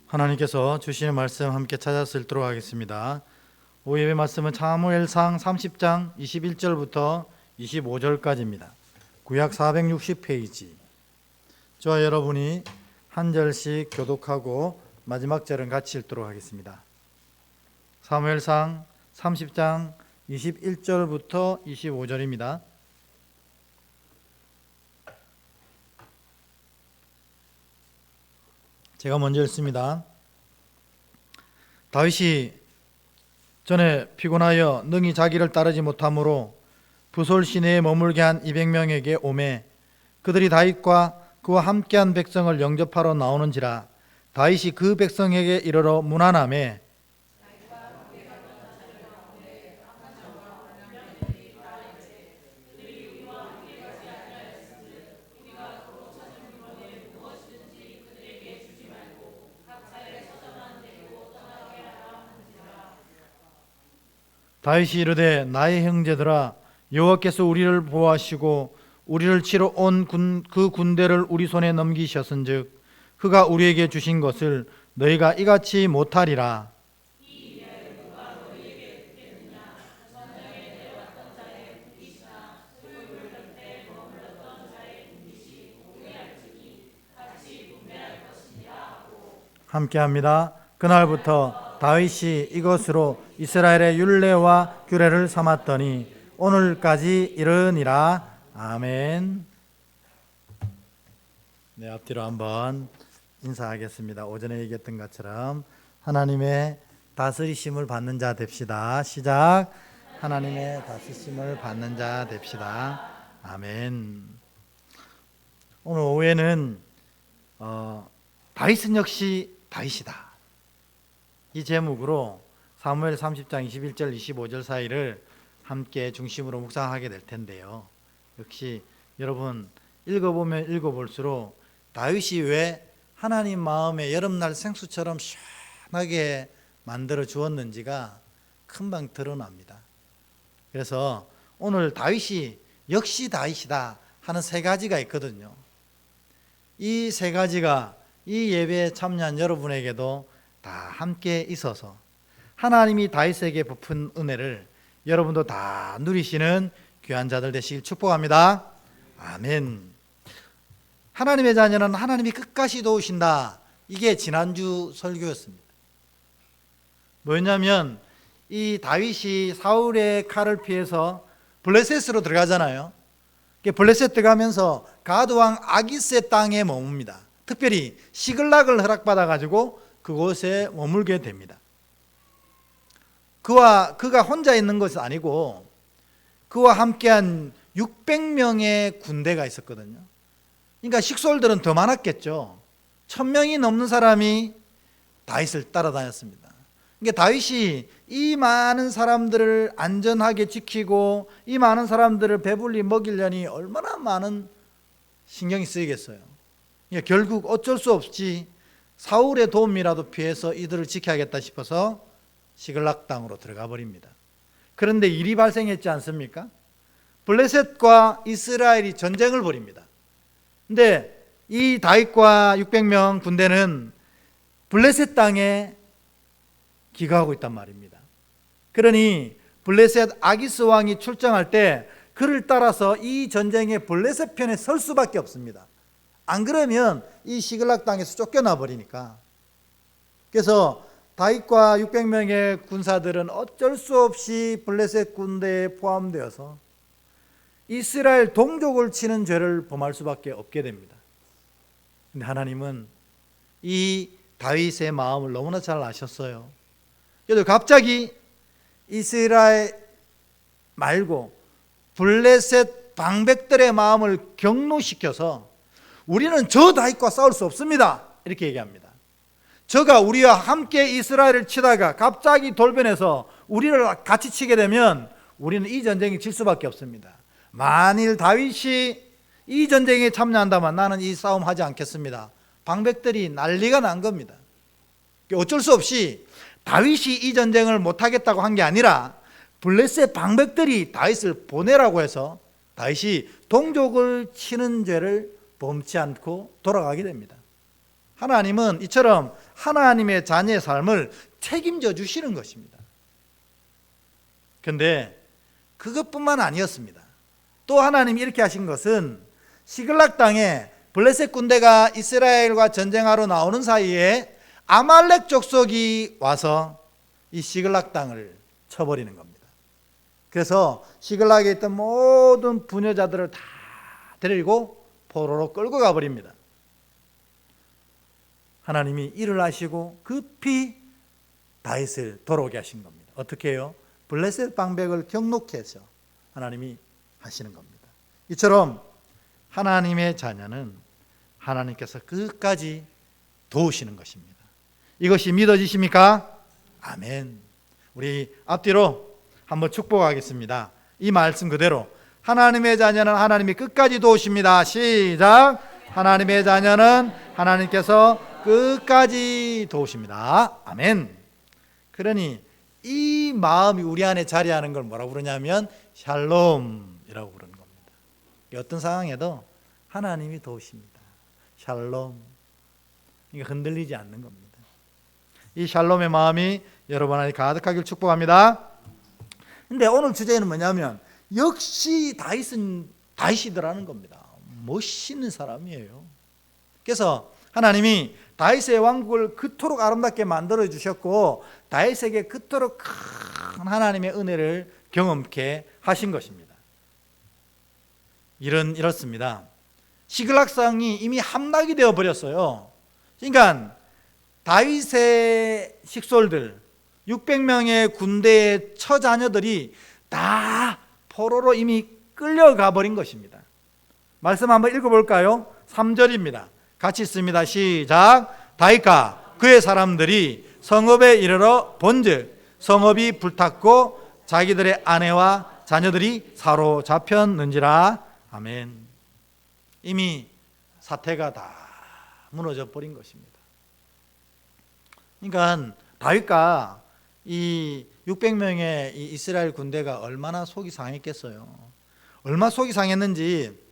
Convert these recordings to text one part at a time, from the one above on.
하나님께서 주시는 말씀 함께 찾아서 읽도록 하겠습니다. 오늘 예배 말씀은 사무엘상 30장 21절부터 25절까지입니다. 구약 460페이지. 저와 여러분이 한 절씩 교독하고 마지막 절은 같이 읽도록 하겠습니다. 사무엘상 30장 21절부터 25절입니다. 제가 먼저 읽습니다. 다윗이 전에 피곤하여 능히 자기를 따르지 못하므로 부솔 시내에 머물게 한 200명에게 오매 그들이 다윗과 그와 함께한 백성을 영접하러 나오는지라 다윗이 그 백성에게 이르러 문안하매 다윗이 이르되 나의 형제들아 여호와께서 우리를 보호하시고 우리를 치러 온 그 군대를 우리 손에 넘기셨은즉 그가 우리에게 주신 것을 너희가 이같이 못하리라. 함께합니다. 그날부터 다윗이 이것으로 이스라엘의 율례와 규례를 삼았더니 오늘까지 이르니라. 아멘. 네, 앞뒤로 한번 인사하겠습니다. 오전에 얘기했던 것처럼 하나님의 다스리심을 받는 자 됩시다. 시작. 하나님의 다스리심을 받는 자 됩시다. 아멘. 오늘 오후에는 다윗은 역시 다윗이다, 이 제목으로 사무엘 30장 21절 25절 사이를 함께 중심으로 묵상하게 될 텐데요. 역시 여러분 읽어보면 읽어볼수록 다윗이 왜 하나님 마음에 여름날 생수처럼 시원하게 만들어 주었는지가 금방 드러납니다. 그래서 오늘 다윗이 역시 다윗이다 하는 세 가지가 있거든요. 이 세 가지가 이 예배에 참여한 여러분에게도 다 함께 있어서 하나님이 다윗에게 베푼 은혜를 여러분도 다 누리시는 귀한 자들 되시길 축복합니다. 아멘. 하나님의 자녀는 하나님이 끝까지 도우신다. 이게 지난주 설교였습니다. 뭐였냐면 이 다윗이 사울의 칼을 피해서 블레셋으로 들어가잖아요. 블레셋 들어가면서 가드왕 아기스의 땅에 머뭅니다. 특별히 시글락을 허락받아가지고 그곳에 머물게 됩니다. 그가 혼자 있는 것이 아니고 그와 함께한 600명의 군대가 있었거든요. 그러니까 식솔들은 더 많았겠죠. 1000명이 넘는 사람이 다윗을 따라다녔습니다. 그러니까 다윗이 이 많은 사람들을 안전하게 지키고 이 많은 사람들을 배불리 먹이려니 얼마나 많은 신경이 쓰이겠어요. 그러니까 결국 어쩔 수 없이 사울의 도움이라도 피해서 이들을 지켜야겠다 싶어서 시글락 땅으로 들어가 버립니다. 그런데 일이 발생했지 않습니까? 블레셋과 이스라엘이 전쟁을 벌입니다. 근데 이 다윗과 600명 군대는 블레셋 땅에 기거하고 있단 말입니다. 그러니 블레셋 아기스 왕이 출정할 때 그를 따라서 이 전쟁의 블레셋 편에 설 수밖에 없습니다. 안 그러면 이 시글락 땅에서 쫓겨나 버리니까. 그래서 다윗과 600명의 군사들은 어쩔 수 없이 블레셋 군대에 포함되어서 이스라엘 동족을 치는 죄를 범할 수밖에 없게 됩니다. 근데 하나님은 이 다윗의 마음을 너무나 잘 아셨어요. 그래서 갑자기 이스라엘 말고 블레셋 방백들의 마음을 경노시켜서 우리는 저 다윗과 싸울 수 없습니다, 이렇게 얘기합니다. 저가 우리와 함께 이스라엘을 치다가 갑자기 돌변해서 우리를 같이 치게 되면 우리는 이 전쟁에 질 수밖에 없습니다. 만일 다윗이 이 전쟁에 참여한다면 나는 이 싸움 하지 않겠습니다. 방백들이 난리가 난 겁니다. 어쩔 수 없이 다윗이 이 전쟁을 못하겠다고 한 게 아니라 블레셋 방백들이 다윗을 보내라고 해서 다윗이 동족을 치는 죄를 범치 않고 돌아가게 됩니다. 하나님은 이처럼 하나님의 자녀의 삶을 책임져 주시는 것입니다. 그런데 그것뿐만 아니었습니다. 또 하나님이 이렇게 하신 것은 시글락 땅에 블레셋 군대가 이스라엘과 전쟁하러 나오는 사이에 아말렉 족속이 와서 이 시글락 땅을 쳐버리는 겁니다. 그래서 시글락에 있던 모든 부녀자들을 다 데리고 포로로 끌고 가버립니다. 하나님이 일을 하시고 급히 다윗을 돌아오게 하신 겁니다. 어떻게 해요? 블레셋 방백을 경록해 해서 하나님이 하시는 겁니다. 이처럼 하나님의 자녀는 하나님께서 끝까지 도우시는 것입니다. 이것이 믿어지십니까? 아멘. 우리 앞뒤로 한번 축복하겠습니다. 이 말씀 그대로 하나님의 자녀는 하나님이 끝까지 도우십니다. 시작. 하나님의 자녀는 하나님께서 끝까지 도우십니다. 아멘. 그러니 이 마음이 우리 안에 자리하는 걸 뭐라고 부르냐면 샬롬이라고 부르는 겁니다. 어떤 상황에도 하나님이 도우십니다. 샬롬. 그러니까 흔들리지 않는 겁니다. 이 샬롬의 마음이 여러분 안에 가득하길 축복합니다. 근데 오늘 주제는 뭐냐면 역시 다윗은 다윗이더라는 겁니다. 멋있는 사람이에요. 그래서 하나님이 다윗의 왕국을 그토록 아름답게 만들어 주셨고 다윗에게 그토록 큰 하나님의 은혜를 경험케 하신 것입니다. 이렇습니다. 시글락상이 이미 함락이 되어 버렸어요. 그러니까 다윗의 식솔들 600명의 군대의 처자녀들이 다 포로로 이미 끌려가 버린 것입니다. 말씀 한번 읽어볼까요? 3절입니다. 같이 읽습니다. 시작. 다윗과 그의 사람들이 성읍에 이르러 본즉 성읍이 불탔고 자기들의 아내와 자녀들이 사로잡혔는지라. 아멘. 이미 사태가 다 무너져 버린 것입니다. 그러니까 다윗과 이 600명의 이 이스라엘 군대가 얼마나 속이 상했겠어요. 얼마나 속이 상했는지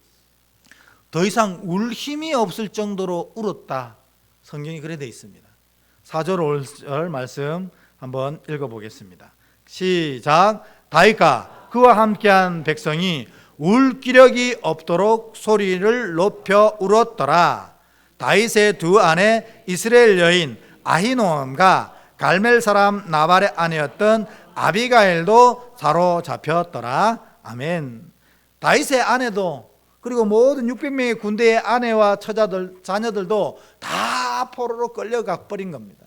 더 이상 울 힘이 없을 정도로 울었다. 성경이 그래 되어 있습니다. 4절 5절 말씀 한번 읽어보겠습니다. 시작. 다윗과 그와 함께한 백성이 울 기력이 없도록 소리를 높여 울었더라. 다윗의 두 아내 이스라엘 여인 아히노암과 갈멜 사람 나발의 아내였던 아비가일도 사로잡혔더라. 아멘. 다윗의 아내도 그리고 모든 600명의 군대의 아내와 처자들, 자녀들도 다 포로로 끌려가 버린 겁니다.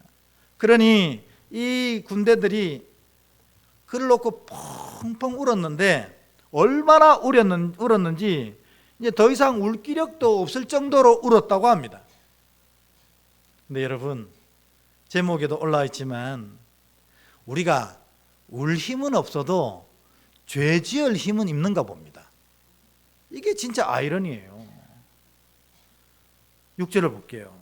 그러니 이 군대들이 그를 놓고 펑펑 울었는데 얼마나 울었는지 이제 더 이상 울 기력도 없을 정도로 울었다고 합니다. 근데 여러분, 제목에도 올라와 있지만 우리가 울 힘은 없어도 죄 지을 힘은 있는가 봅니다. 이게 진짜 아이러니예요. 6절을 볼게요.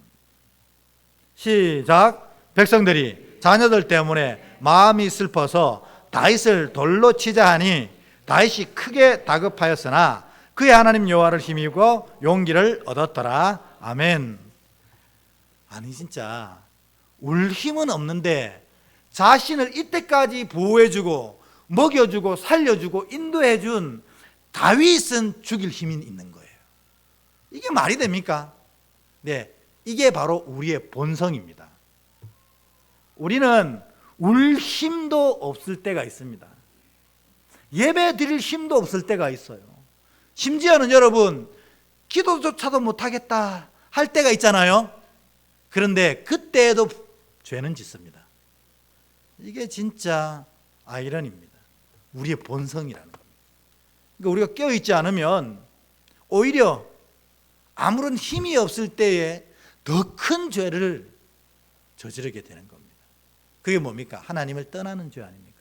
시작. 백성들이 자녀들 때문에 마음이 슬퍼서 다윗을 돌로 치자 하니 다윗이 크게 다급하였으나 그의 하나님 여호와를 힘입고 용기를 얻었더라. 아멘. 아니 진짜 울 힘은 없는데 자신을 이때까지 보호해주고 먹여주고 살려주고 인도해준 다윗은 죽일 힘이 있는 거예요. 이게 말이 됩니까? 네, 이게 바로 우리의 본성입니다. 우리는 울 힘도 없을 때가 있습니다. 예배 드릴 힘도 없을 때가 있어요. 심지어는 여러분 기도조차도 못하겠다 할 때가 있잖아요. 그런데 그때에도 죄는 짓습니다. 이게 진짜 아이러니입니다. 우리의 본성이라는 겁니다. 그러니까 우리가 깨어있지 않으면 오히려 아무런 힘이 없을 때에 더 큰 죄를 저지르게 되는 겁니다. 그게 뭡니까? 하나님을 떠나는 죄 아닙니까?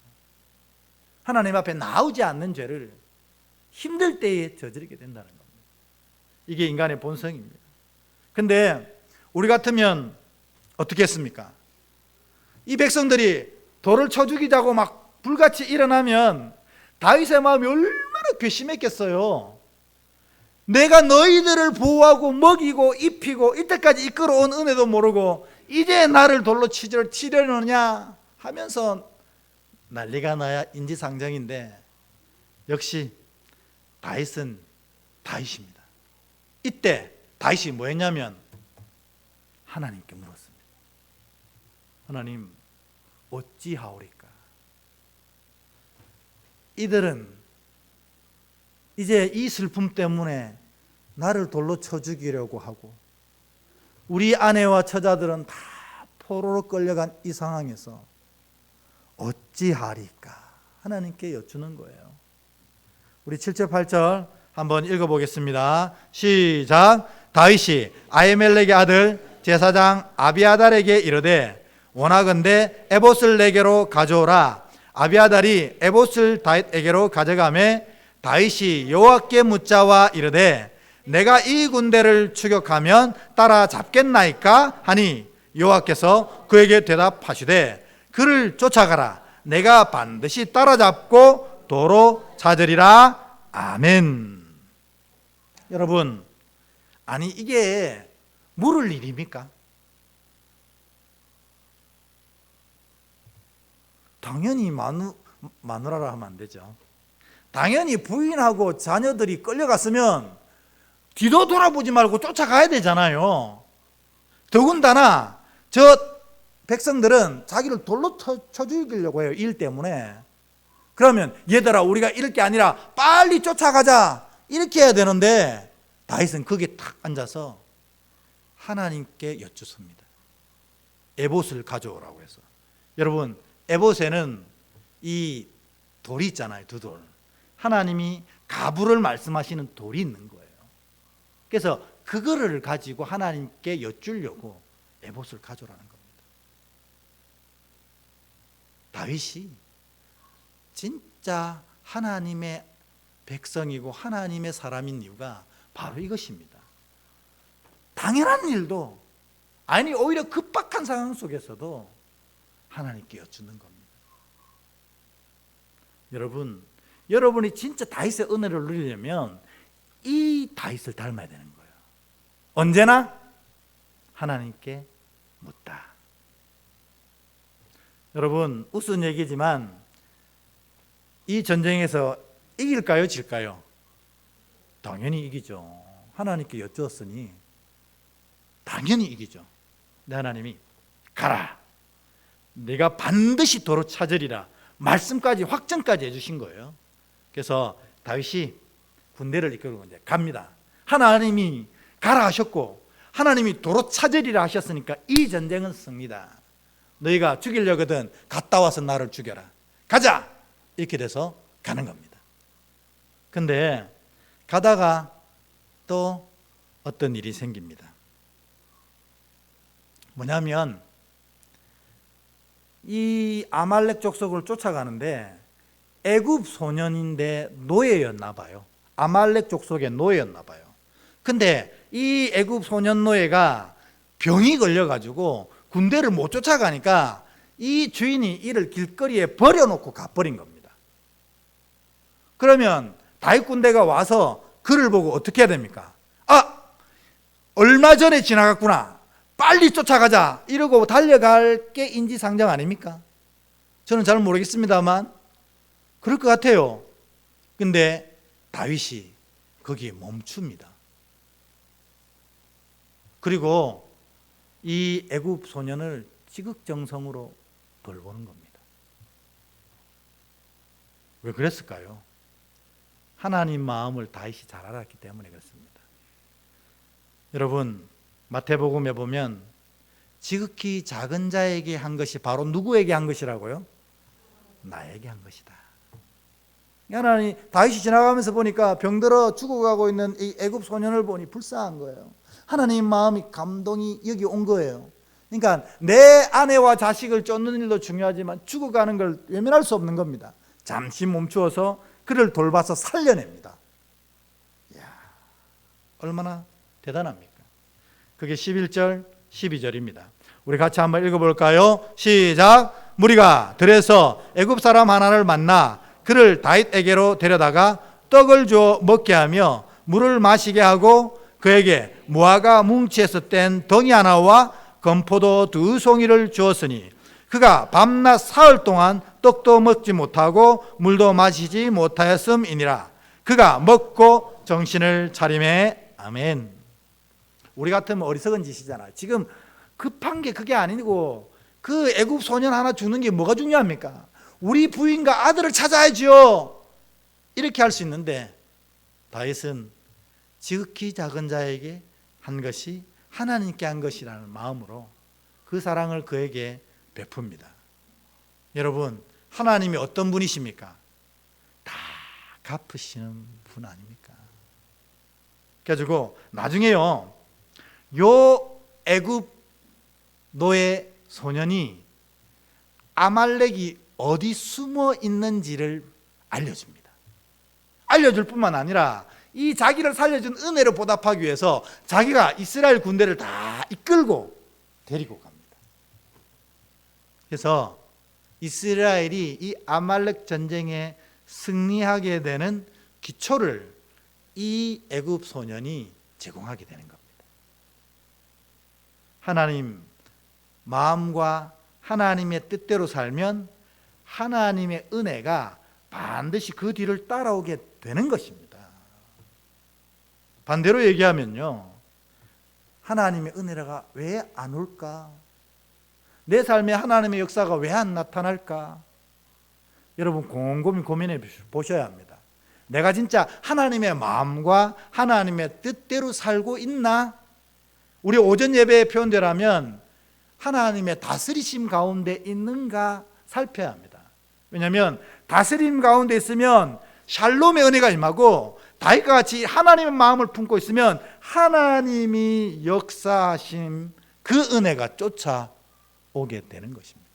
하나님 앞에 나오지 않는 죄를 힘들 때에 저지르게 된다는 겁니다. 이게 인간의 본성입니다. 근데 우리 같으면 어떻게 했습니까? 이 백성들이 돌을 쳐 죽이자고 막 불같이 일어나면 다윗의 마음이 얼마나 괘씸했겠어요. 내가 너희들을 보호하고 먹이고 입히고 이때까지 이끌어온 은혜도 모르고 이제 나를 돌로 치려느냐 하면서 난리가 나야 인지상정인데, 역시 다윗은 다윗입니다. 이때 다윗이 뭐 했냐면 하나님께 물었습니다. 하나님, 어찌하오리까? 이들은 이제 이 슬픔 때문에 나를 돌로 쳐 죽이려고 하고, 우리 아내와 처자들은 다 포로로 끌려간 이 상황에서 어찌하리까? 하나님께 여쭈는 거예요. 우리 7절 8절 한번 읽어보겠습니다. 시작. 다윗이 아히멜렉의 아들 제사장 아비아달에게 이르되 원하건대 에봇을 내게로 가져오라. 아비아달이 에봇을 다윗에게로 가져가매 다윗이 여호와께 묻자와 이르되 내가 이 군대를 추격하면 따라잡겠나이까 하니 여호와께서 그에게 대답하시되 그를 쫓아가라. 내가 반드시 따라잡고 도로 찾으리라. 아멘. 여러분, 아니 이게 물을 일입니까? 당연히 마누라라 하면 안 되죠. 당연히 부인하고 자녀들이 끌려갔으면 뒤도 돌아보지 말고 쫓아가야 되잖아요. 더군다나 저 백성들은 자기를 돌로 쳐 죽이려고 해요. 일 때문에. 그러면 얘들아, 우리가 이럴 게 아니라 빨리 쫓아가자 이렇게 해야 되는데, 다윗은 거기에 탁 앉아서 하나님께 여쭙습니다. 에봇을 가져오라고 해서. 여러분, 에봇에는 이 돌이 있잖아요. 두 돌. 하나님이 가부를 말씀하시는 돌이 있는 거예요. 그래서 그거를 가지고 하나님께 여쭈려고 에봇을 가져오라는 겁니다. 다윗이 진짜 하나님의 백성이고 하나님의 사람인 이유가 바로 이것입니다. 당연한 일도, 아니 오히려 급박한 상황 속에서도 하나님께 여쭙는 겁니다. 여러분이 진짜 다윗의 은혜를 누리려면 이 다윗을 닮아야 되는 거예요. 언제나 하나님께 묻다. 여러분, 우스운 얘기지만 이 전쟁에서 이길까요, 질까요? 당연히 이기죠. 하나님께 여쭈었으니 당연히 이기죠. 근데 하나님이 가라, 내가 반드시 도로 찾으리라 말씀까지, 확정까지 해주신 거예요. 그래서 다윗이 군대를 이끌고 이제 갑니다. 하나님이 가라 하셨고 하나님이 도로 찾으리라 하셨으니까 이 전쟁은 승리다. 너희가 죽이려거든 갔다 와서 나를 죽여라. 가자! 이렇게 돼서 가는 겁니다. 근데 가다가 또 어떤 일이 생깁니다. 뭐냐면 이 아말렉 족속을 쫓아가는데 애굽 소년인데 노예였나 봐요. 아말렉 족속의 노예였나 봐요. 근데 이 애굽 소년 노예가 병이 걸려가지고 군대를 못 쫓아가니까 이 주인이 이를 길거리에 버려놓고 가버린 겁니다. 그러면 다윗 군대가 와서 그를 보고 어떻게 해야 됩니까? 아, 얼마 전에 지나갔구나, 빨리 쫓아가자 이러고 달려갈 게 인지상정 아닙니까? 저는 잘 모르겠습니다만 그럴 것 같아요. 근데 다윗이 거기에 멈춥니다. 그리고 이 애굽 소년을 지극정성으로 돌보는 겁니다. 왜 그랬을까요? 하나님 마음을 다윗이 잘 알았기 때문에 그렇습니다. 여러분, 마태복음에 보면 지극히 작은 자에게 한 것이 바로 누구에게 한 것이라고요? 나에게 한 것이다. 하나님, 다윗이 지나가면서 보니까 병들어 죽어가고 있는 이 애굽 소년을 보니 불쌍한 거예요. 하나님 마음이, 감동이 여기 온 거예요. 그러니까 내 아내와 자식을 쫓는 일도 중요하지만 죽어가는 걸 외면할 수 없는 겁니다. 잠시 멈추어서 그를 돌봐서 살려냅니다. 이야, 얼마나 대단합니까? 그게 11절 12절입니다 우리 같이 한번 읽어볼까요? 시작. 무리가 들에서 애굽 사람 하나를 만나 그를 다윗에게로 데려다가 떡을 주어 먹게 하며 물을 마시게 하고 그에게 무화과 뭉치에서 뗀 덩이 하나와 건포도 2송이를 주었으니 그가 밤낮 사흘 동안 떡도 먹지 못하고 물도 마시지 못하였음이니라. 그가 먹고 정신을 차리매. 아멘. 우리 같으면 어리석은 짓이잖아요. 지금 급한 게 그게 아니고 그 애굽 소년 하나 죽는 게 뭐가 중요합니까? 우리 부인과 아들을 찾아야죠. 이렇게 할 수 있는데 다윗은 지극히 작은 자에게 한 것이 하나님께 한 것이라는 마음으로 그 사랑을 그에게 베풉니다. 여러분, 하나님이 어떤 분이십니까? 다 갚으시는 분 아닙니까? 그래가지고 나중에요, 요 애굽 노예 소년이 아말렉이 어디 숨어 있는지를 알려줍니다. 알려줄 뿐만 아니라 이 자기를 살려준 은혜를 보답하기 위해서 자기가 이스라엘 군대를 다 이끌고 데리고 갑니다. 그래서 이스라엘이 이 아말렉 전쟁에 승리하게 되는 기초를 이 애굽 소년이 제공하게 되는 겁니다. 하나님 마음과 하나님의 뜻대로 살면 하나님의 은혜가 반드시 그 뒤를 따라오게 되는 것입니다. 반대로 얘기하면요, 하나님의 은혜가 왜 안 올까? 내 삶에 하나님의 역사가 왜 안 나타날까? 여러분 곰곰이 고민해 보셔야 합니다. 내가 진짜 하나님의 마음과 하나님의 뜻대로 살고 있나? 우리 오전 예배의 표현대로라면 하나님의 다스리심 가운데 있는가 살펴야 합니다. 왜냐하면 다스림 가운데 있으면 샬롬의 은혜가 임하고, 다윗과 같이 하나님의 마음을 품고 있으면 하나님이 역사하신 그 은혜가 쫓아오게 되는 것입니다.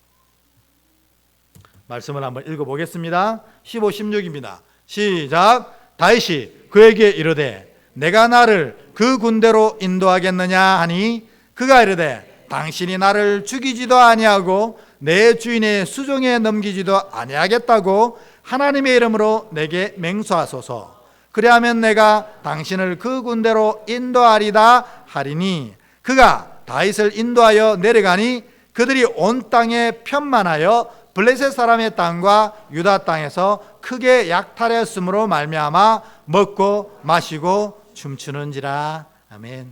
말씀을 한번 읽어보겠습니다. 15, 16입니다. 시작. 다윗이 그에게 이르되 내가 나를 그 군대로 인도하겠느냐 하니 그가 이르되 당신이 나를 죽이지도 아니하고 내 주인의 수종에 넘기지도 아니하겠다고 하나님의 이름으로 내게 맹수하소서. 그리하면 내가 당신을 그 군대로 인도하리다 하리니, 그가 다윗을 인도하여 내려가니 그들이 온 땅에 편만하여 블레셋 사람의 땅과 유다 땅에서 크게 약탈하였으므로 말미암아 먹고 마시고 춤추는지라. 아멘.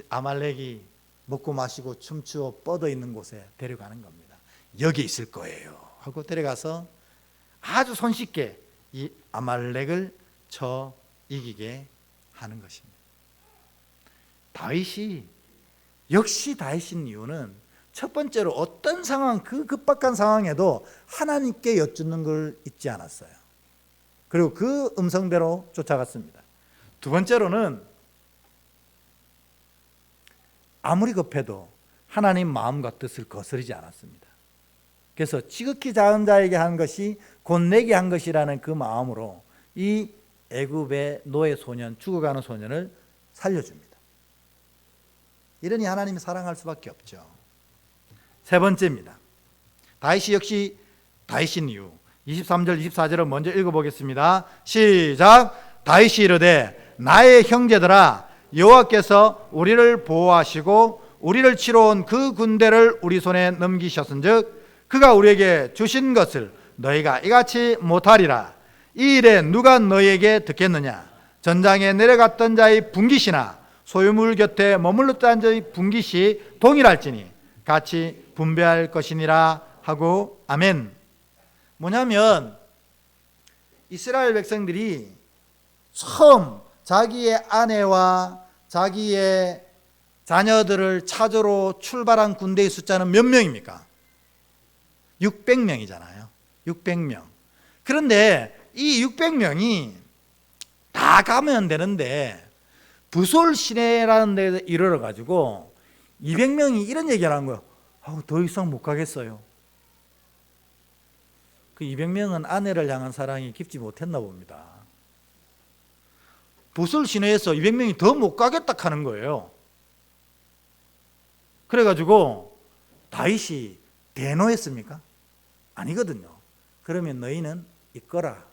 아말렉이 먹고 마시고 춤추어 뻗어 있는 곳에 데려가는 겁니다. 여기 있을 거예요 하고 데려가서 아주 손쉽게 이 아말렉을 쳐 이기게 하는 것입니다. 다윗이 역시 다윗인 이유는 첫 번째로 어떤 상황, 그 급박한 상황에도 하나님께 여쭙는 걸 잊지 않았어요. 그리고 그 음성대로 쫓아갔습니다. 두 번째로는 아무리 급해도 하나님 마음과 뜻을 거스르지 않았습니다. 그래서 지극히 작은 자에게 한 것이 곧 내게 한 것이라는 그 마음으로 이 애굽의 노예 소년, 죽어가는 소년을 살려줍니다. 이러니 하나님이 사랑할 수밖에 없죠. 세 번째입니다. 다윗이 역시 다윗인 이유. 23절 24절을 먼저 읽어보겠습니다. 시작. 다윗이 이르되 나의 형제들아, 여호와께서 우리를 보호하시고 우리를 치러 온 그 군대를 우리 손에 넘기셨은즉 그가 우리에게 주신 것을 너희가 이같이 못하리라. 이 일에 누가 너희에게 듣겠느냐? 전장에 내려갔던 자의 분깃이나 소유물 곁에 머물렀던 자의 분깃이 동일할지니 같이 분배할 것이니라 하고. 아멘. 뭐냐면 이스라엘 백성들이 처음 자기의 아내와 자기의 자녀들을 찾으러 출발한 군대의 숫자는 몇 명입니까? 600명이잖아요. 600명. 그런데 이 600명이 다 가면 되는데 부솔 시내라는 데에 이르러 가지고 200명이 이런 얘기를 한 거예요. 더 이상 못 가겠어요. 그 200명은 아내를 향한 사랑이 깊지 못했나 봅니다. 부솔 시내에서 200명이 더 못 가겠다 하는 거예요. 그래가지고 다윗이 대노했습니까? 아니거든요. 그러면 너희는 있거라.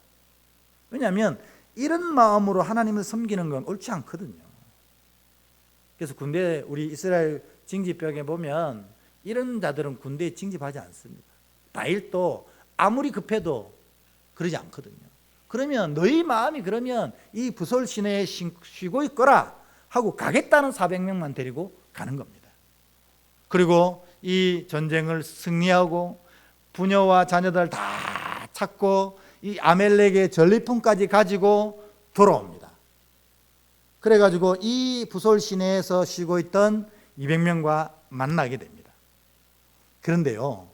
왜냐하면 이런 마음으로 하나님을 섬기는 건 옳지 않거든요. 그래서 군대 우리 이스라엘 징집벽에 보면 이런 자들은 군대에 징집하지 않습니다. 다윗도 아무리 급해도 그러지 않거든요. 그러면 너희 마음이 그러면 이 부솔 시내에 쉬고 있거라 하고 가겠다는 400명만 데리고 가는 겁니다. 그리고 이 전쟁을 승리하고 부녀와 자녀들 다 찾고 이 아멜렉의 전리품까지 가지고 돌아옵니다. 그래가지고 이 부솔 시내에서 쉬고 있던 200명과 만나게 됩니다. 그런데요,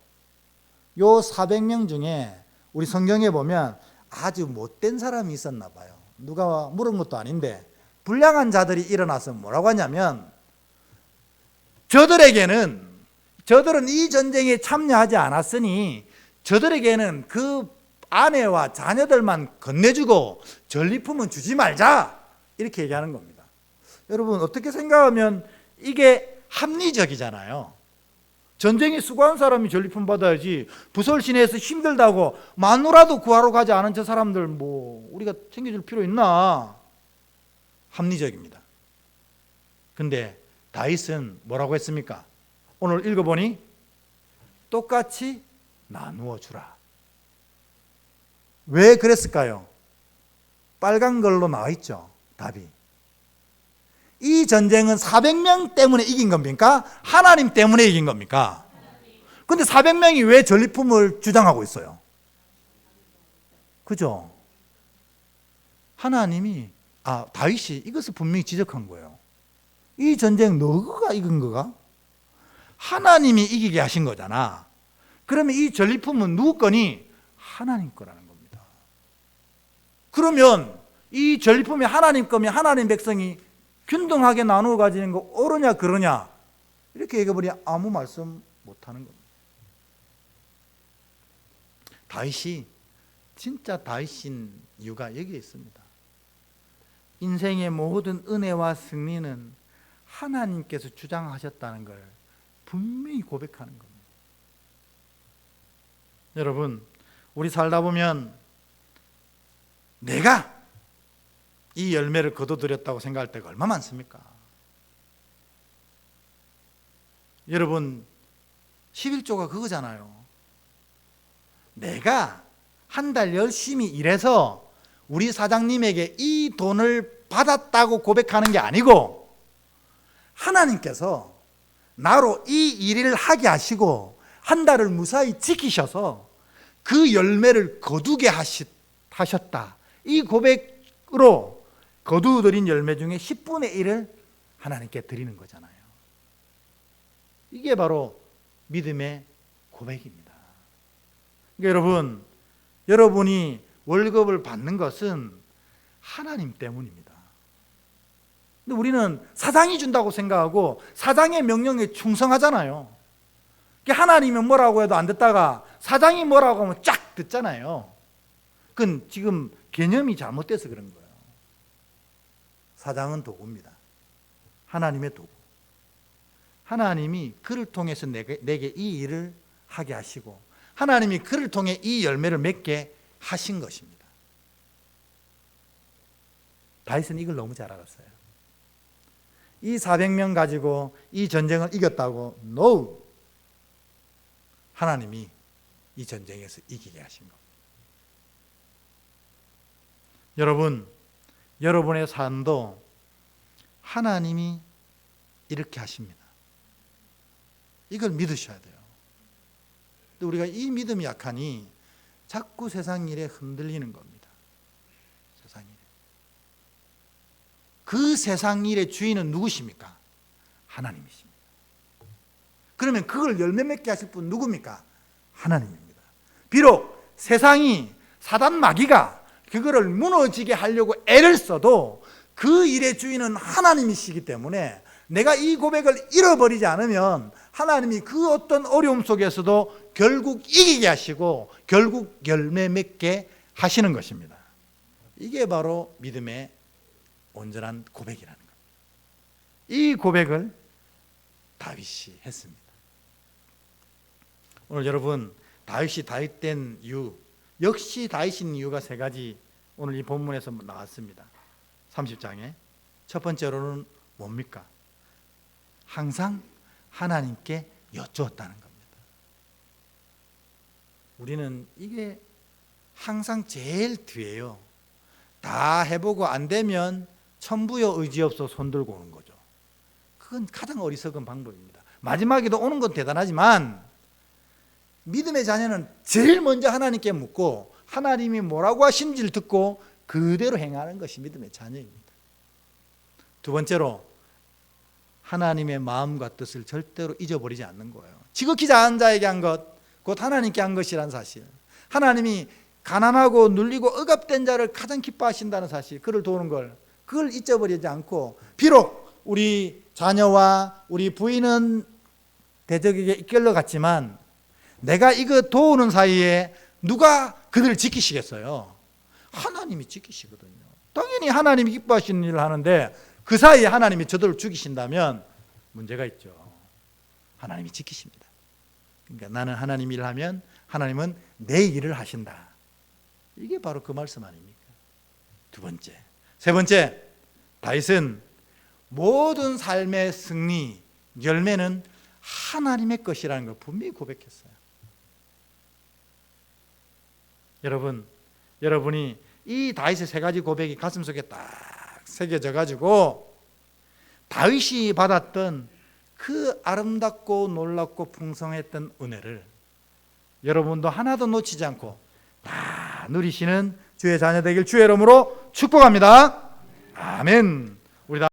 요 400명 중에 우리 성경에 보면 아주 못된 사람이 있었나 봐요. 누가 물은 것도 아닌데 불량한 자들이 일어나서 뭐라고 하냐면, 저들은 이 전쟁에 참여하지 않았으니 저들에게는 그 아내와 자녀들만 건네주고 전리품은 주지 말자, 이렇게 얘기하는 겁니다. 여러분 어떻게 생각하면 이게 합리적이잖아요. 전쟁에 수고한 사람이 전리품 받아야지, 부솔 시내에서 힘들다고 마누라도 구하러 가지 않은 저 사람들 뭐 우리가 챙겨줄 필요 있나? 합리적입니다. 근데 다윗은 뭐라고 했습니까? 오늘 읽어보니 똑같이 나누어 주라. 왜 그랬을까요? 빨간 걸로 나와 있죠, 답이. 이 전쟁은 400명 때문에 이긴 겁니까? 하나님 때문에 이긴 겁니까? 근데 400명이 왜 전리품을 주장하고 있어요? 그죠? 다윗이 이것을 분명히 지적한 거예요. 이 전쟁 너가 이긴 거가? 하나님이 이기게 하신 거잖아. 그러면 이 전리품은 누구 거니? 하나님 거라는 겁니다. 그러면 이 전리품이 하나님 거면 하나님 백성이 균등하게 나누어 가지는 거 옳으냐 그러냐, 이렇게 얘기해버리면 아무 말씀 못하는 겁니다. 다윗이 진짜 다윗인 이유가 여기에 있습니다. 인생의 모든 은혜와 승리는 하나님께서 주장하셨다는 걸 분명히 고백하는 겁니다. 여러분, 우리 살다 보면 내가 이 열매를 거둬들였다고 생각할 때가 얼마나 많습니까? 여러분, 11조가 그거잖아요. 내가 한 달 열심히 일해서 우리 사장님에게 이 돈을 받았다고 고백하는 게 아니고, 하나님께서 나로 이 일을 하게 하시고 한 달을 무사히 지키셔서 그 열매를 거두게 하셨다, 이 고백으로 거두어들인 열매 중에 10분의 1을 하나님께 드리는 거잖아요. 이게 바로 믿음의 고백입니다. 그러니까 여러분, 여러분이 월급을 받는 것은 하나님 때문입니다. 근데 우리는 사장이 준다고 생각하고 사장의 명령에 충성하잖아요. 하나님은 뭐라고 해도 안 듣다가 사장이 뭐라고 하면 쫙 듣잖아요. 그건 지금 개념이 잘못돼서 그런 거예요. 사장은 도구입니다. 하나님의 도구. 하나님이 그를 통해서 내게 이 일을 하게 하시고, 하나님이 그를 통해 이 열매를 맺게 하신 것입니다. 다윗은 이걸 너무 잘 알았어요. 이 400명 가지고 이 전쟁을 이겼다고? No! 하나님이 이 전쟁에서 이기게 하신 겁니다. 여러분, 여러분의 삶도 하나님이 이렇게 하십니다. 이걸 믿으셔야 돼요. 근데 우리가 이 믿음이 약하니 자꾸 세상 일에 흔들리는 겁니다. 세상 일에. 그 세상 일의 주인은 누구십니까? 하나님이십니다. 그러면 그걸 열매 맺게 하실 분 누굽니까? 하나님입니다. 비록 세상이, 사단 마귀가 그거를 무너지게 하려고 애를 써도 그 일의 주인은 하나님이시기 때문에 내가 이 고백을 잃어버리지 않으면 하나님이 그 어떤 어려움 속에서도 결국 이기게 하시고 결국 열매 맺게 하시는 것입니다. 이게 바로 믿음의 온전한 고백이라는 겁니다. 이 고백을 다윗이 했습니다. 오늘 여러분, 다윗이 다윗된 이유, 역시 다윗인 이유가 세 가지 오늘 이 본문에서 나왔습니다. 30장에 첫 번째로는 뭡니까? 항상 하나님께 여쭈었다는 겁니다. 우리는 이게 항상 제일 뒤에요. 다 해보고 안 되면 천부여 의지없어 손들고 오는 거죠. 그건 가장 어리석은 방법입니다. 마지막에도 오는 건 대단하지만 믿음의 자녀는 제일 먼저 하나님께 묻고 하나님이 뭐라고 하시는지를 듣고 그대로 행하는 것이 믿음의 자녀입니다. 두 번째로 하나님의 마음과 뜻을 절대로 잊어버리지 않는 거예요. 지극히 작은 자에게 한 것, 곧 하나님께 한 것이란 사실. 하나님이 가난하고 눌리고 억압된 자를 가장 기뻐하신다는 사실, 그를 도우는 걸, 그걸 잊어버리지 않고, 비록 우리 자녀와 우리 부인은 대적에게 이끌려 갔지만 내가 이거 도우는 사이에 누가 그들을 지키시겠어요? 하나님이 지키시거든요. 당연히 하나님이 기뻐하시는 일을 하는데 그 사이에 하나님이 저들을 죽이신다면 문제가 있죠. 하나님이 지키십니다. 그러니까 나는 하나님 일을 하면 하나님은 내 일을 하신다. 이게 바로 그 말씀 아닙니까? 두 번째. 세 번째, 다윗은 모든 삶의 승리, 열매는 하나님의 것이라는 걸 분명히 고백했어요. 여러분이 이 다윗의 세 가지 고백이 가슴속에 딱 새겨져 가지고 다윗이 받았던 그 아름답고 놀랍고 풍성했던 은혜를 여러분도 하나도 놓치지 않고 다 누리시는 주의 자녀 되길 주의 이름으로 축복합니다. 아멘.